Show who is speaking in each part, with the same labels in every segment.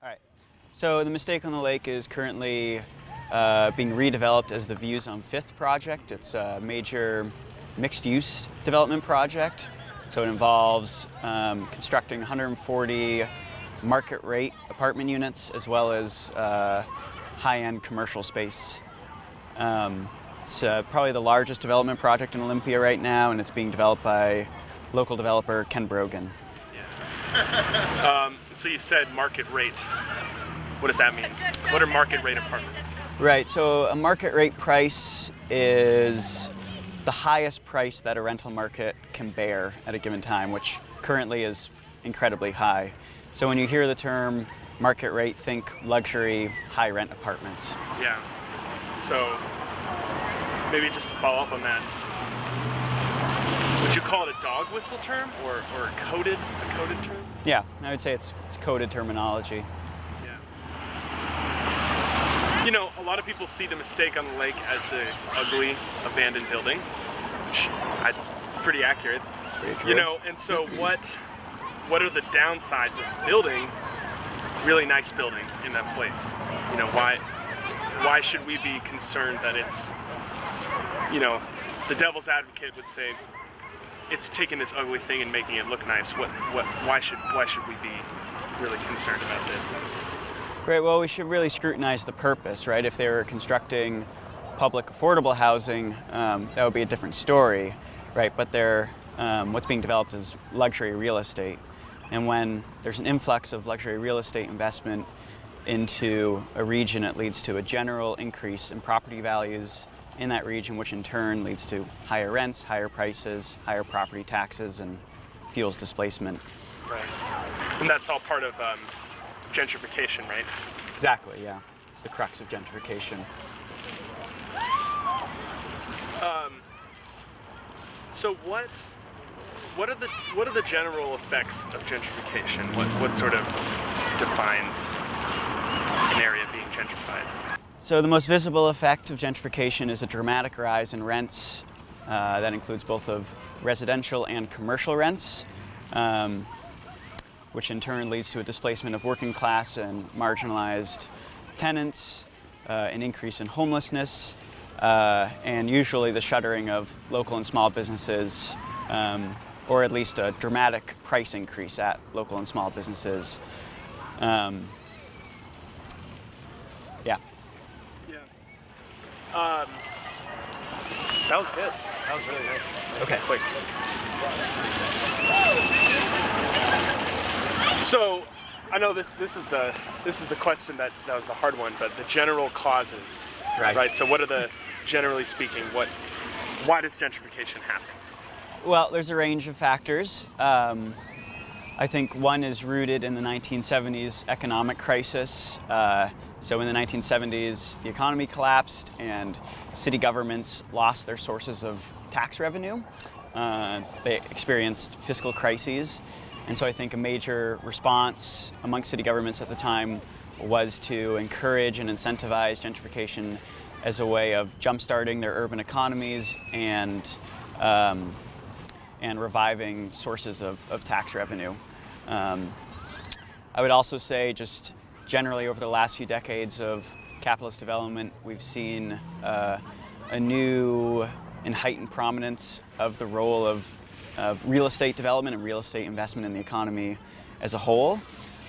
Speaker 1: All right. So the Mistake on the Lake is currently being redeveloped as the Views on Fifth project. It's a major mixed-use development project. So it involves constructing 140 market-rate apartment units as well as high-end commercial space. It's probably the largest development project in Olympia right now, and it's being developed by local developer Ken Brogan.
Speaker 2: So you said market rate. What does that mean? What are market rate apartments?
Speaker 1: Right, so a market rate price is the highest price that a rental market can bear at a given time, which currently is incredibly high. So when you hear the term market rate, think luxury, high rent apartments.
Speaker 2: Yeah. So maybe just to follow up on that, would you call it a dog whistle term or a coded term?
Speaker 1: Yeah, I would say it's coded terminology.
Speaker 2: Yeah. You know, a lot of people see the Mistake on the Lake as the ugly, abandoned building, which it's pretty accurate.
Speaker 1: Pretty true.
Speaker 2: You know, and so what are the downsides of building really nice buildings in that place? You know, why should we be concerned that it's, you know, the devil's advocate would say it's taking this ugly thing and making it look nice. Why should we be really concerned about this?
Speaker 1: Great, well, we should really scrutinize the purpose, right? If they were constructing public affordable housing, that would be a different story, right? But what's being developed is luxury real estate. And when there's an influx of luxury real estate investment into a region, it leads to a general increase in property values in that region, which in turn leads to higher rents, higher prices, higher property taxes, and fuels displacement.
Speaker 2: Right. And that's all part of gentrification, right?
Speaker 1: Exactly, yeah. It's the crux of gentrification.
Speaker 2: So what are the general effects of gentrification? What sort of defines an area being gentrified?
Speaker 1: So the most visible effect of gentrification is a dramatic rise in rents. That includes both of residential and commercial rents, which in turn leads to a displacement of working class and marginalized tenants, an increase in homelessness, and usually the shuttering of local and small businesses, or at least a dramatic price increase at local and small businesses. Yeah.
Speaker 2: That was good. That was really nice.
Speaker 1: Okay.
Speaker 2: Quick. So, I know this is the question that was the hard one, but the general causes, right? So, what are generally speaking, why does gentrification happen?
Speaker 1: Well, there's a range of factors. I think one is rooted in the 1970s economic crisis. So in the 1970s, the economy collapsed and city governments lost their sources of tax revenue. They experienced fiscal crises. And so I think a major response amongst city governments at the time was to encourage and incentivize gentrification as a way of jumpstarting their urban economies and reviving sources of tax revenue. I would also say just generally over the last few decades of capitalist development, we've seen a new and heightened prominence of the role of real estate development and real estate investment in the economy as a whole.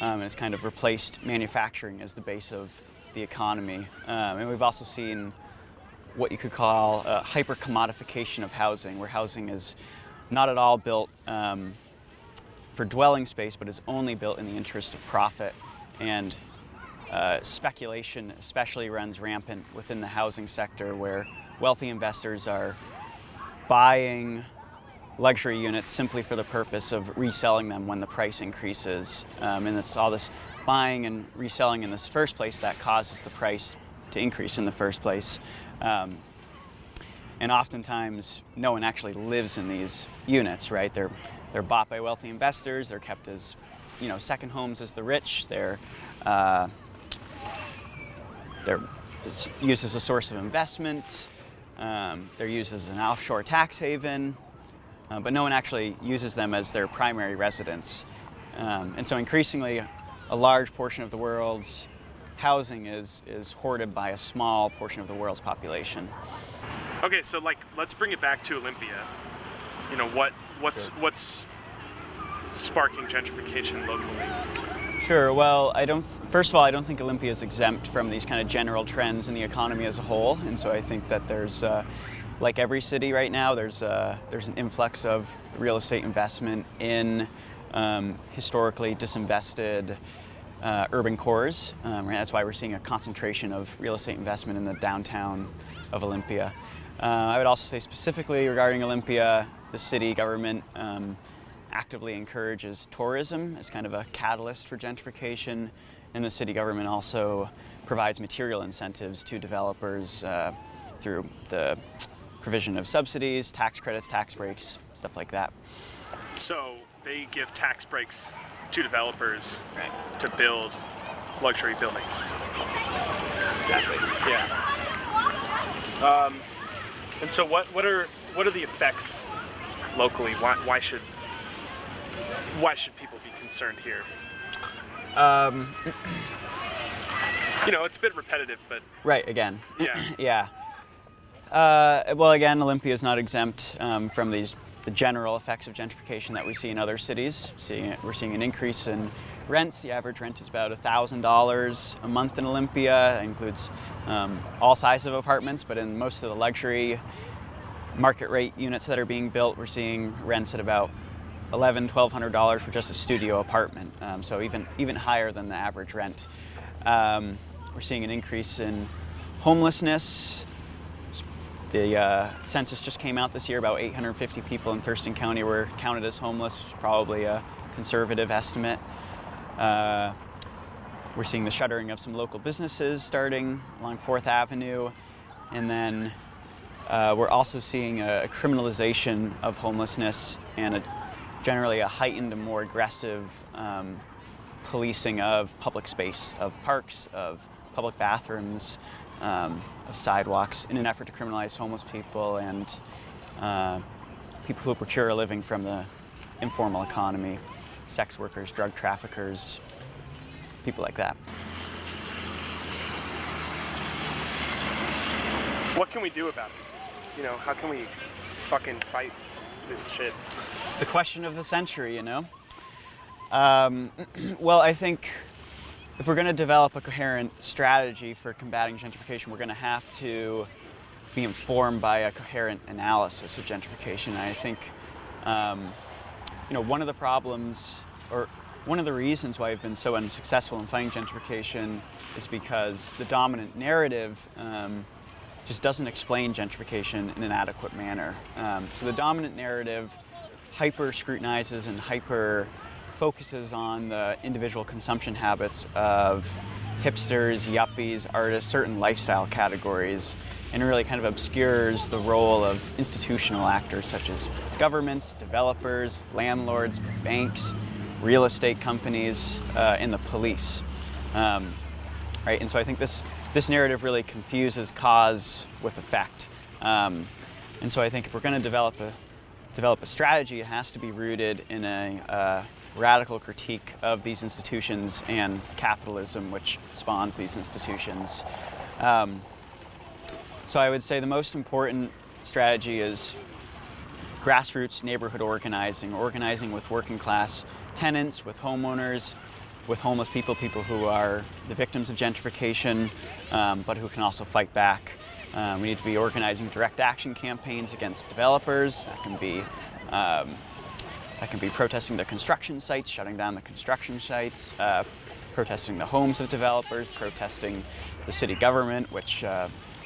Speaker 1: And it's kind of replaced manufacturing as the base of the economy. And we've also seen what you could call a hyper-commodification of housing, where housing is not at all built for dwelling space, but is only built in the interest of profit. And speculation especially runs rampant within the housing sector, where wealthy investors are buying luxury units simply for the purpose of reselling them when the price increases. And it's all this buying and reselling in this first place that causes the price to increase in the first place. And oftentimes, no one actually lives in these units, right? They're bought by wealthy investors. They're kept as, second homes as the rich. They're used as a source of investment. They're used as an offshore tax haven, but no one actually uses them as their primary residence. And so increasingly, a large portion of the world's housing is hoarded by a small portion of the world's population.
Speaker 2: Okay, so like let's bring it back to Olympia. You know, what's sparking gentrification locally?
Speaker 1: Sure. Well, first of all, I don't think Olympia is exempt from these kind of general trends in the economy as a whole, and so I think that there's, like every city right now, there's an influx of real estate investment in historically disinvested urban cores. That's why we're seeing a concentration of real estate investment in the downtown of Olympia. I would also say specifically regarding Olympia, the city government actively encourages tourism as kind of a catalyst for gentrification, and the city government also provides material incentives to developers through the provision of subsidies, tax credits, tax breaks, stuff like that.
Speaker 2: So they give tax breaks to developers to build luxury buildings.
Speaker 1: Exactly.
Speaker 2: Yeah. And so what are the effects locally? Why should people be concerned here? You know, it's a bit repetitive, but
Speaker 1: right, again.
Speaker 2: Yeah.
Speaker 1: Yeah. Well, again, Olympia is not exempt from the general effects of gentrification that we see in other cities. We're seeing an increase in rents. The average rent is about $1,000 a month in Olympia. That includes all sizes of apartments, but in most of the luxury market rate units that are being built, we're seeing rents at about $1,100-1,200 for just a studio apartment. So even higher than the average rent. We're seeing an increase in homelessness. The census just came out this year. About 850 people in Thurston County were counted as homeless, which is probably a conservative estimate. We're seeing the shuttering of some local businesses starting along 4th Avenue. And then we're also seeing a criminalization of homelessness and generally a heightened and more aggressive policing of public space, of parks, of public bathrooms, of sidewalks, in an effort to criminalize homeless people and people who procure a living from the informal economy, sex workers, drug traffickers, people like that.
Speaker 2: What can we do about it? You know, how can we fucking fight this shit?
Speaker 1: It's the question of the century, you know? Well, I think if we're going to develop a coherent strategy for combating gentrification, we're going to have to be informed by a coherent analysis of gentrification. And I think, one of the problems, or one of the reasons why we've been so unsuccessful in fighting gentrification is because the dominant narrative just doesn't explain gentrification in an adequate manner. So the dominant narrative hyper scrutinizes and hyper focuses on the individual consumption habits of hipsters, yuppies, artists, certain lifestyle categories, and really kind of obscures the role of institutional actors such as governments, developers, landlords, banks, real estate companies, and the police. Right? And so I think this narrative really confuses cause with effect. And so I think if we're going to develop a strategy, it has to be rooted in a radical critique of these institutions and capitalism, which spawns these institutions. So I would say the most important strategy is grassroots neighborhood organizing with working class tenants, with homeowners, with homeless people who are the victims of gentrification, but who can also fight back. We need to be organizing direct action campaigns against developers. That can be protesting the construction sites, shutting down the construction sites, protesting the homes of developers, protesting the city government, which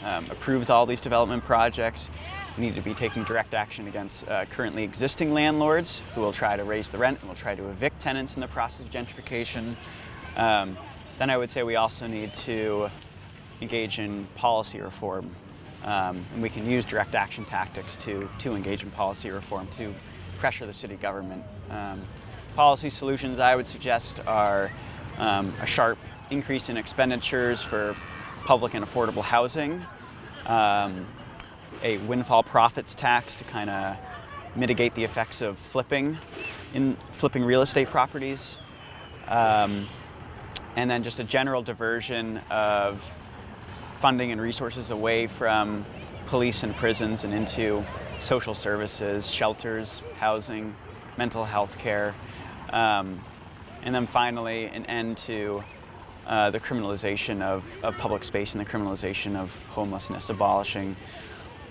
Speaker 1: approves all these development projects. We need to be taking direct action against currently existing landlords who will try to raise the rent and will try to evict tenants in the process of gentrification. Then I would say we also need to engage in policy reform. And we can use direct action tactics to engage in policy reform, to pressure the city government. Policy solutions I would suggest are a sharp increase in expenditures for public and affordable housing, a windfall profits tax to kind of mitigate the effects of flipping real estate properties, and then just a general diversion of funding and resources away from police and prisons and into social services, shelters, housing, mental health care, and then finally an end to the criminalization of public space and the criminalization of homelessness, abolishing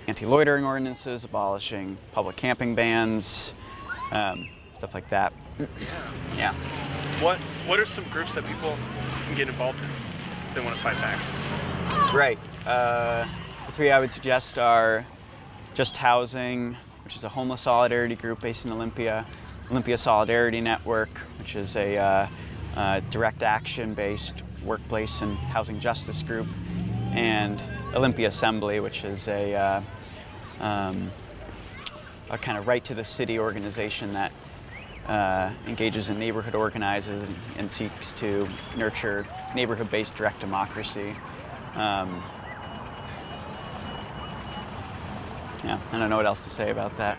Speaker 1: anti-loitering ordinances, abolishing public camping bans, stuff like that. Yeah.
Speaker 2: What are some groups that people can get involved in if they want to fight back?
Speaker 1: Right. The three I would suggest are Just Housing, which is a homeless solidarity group based in Olympia, Olympia Solidarity Network, which is a direct action-based workplace and housing justice group, and Olympia Assembly, which is a kind of right-to-the-city organization that engages in neighborhood organizes and seeks to nurture neighborhood-based direct democracy. Yeah, I don't know what else to say about that.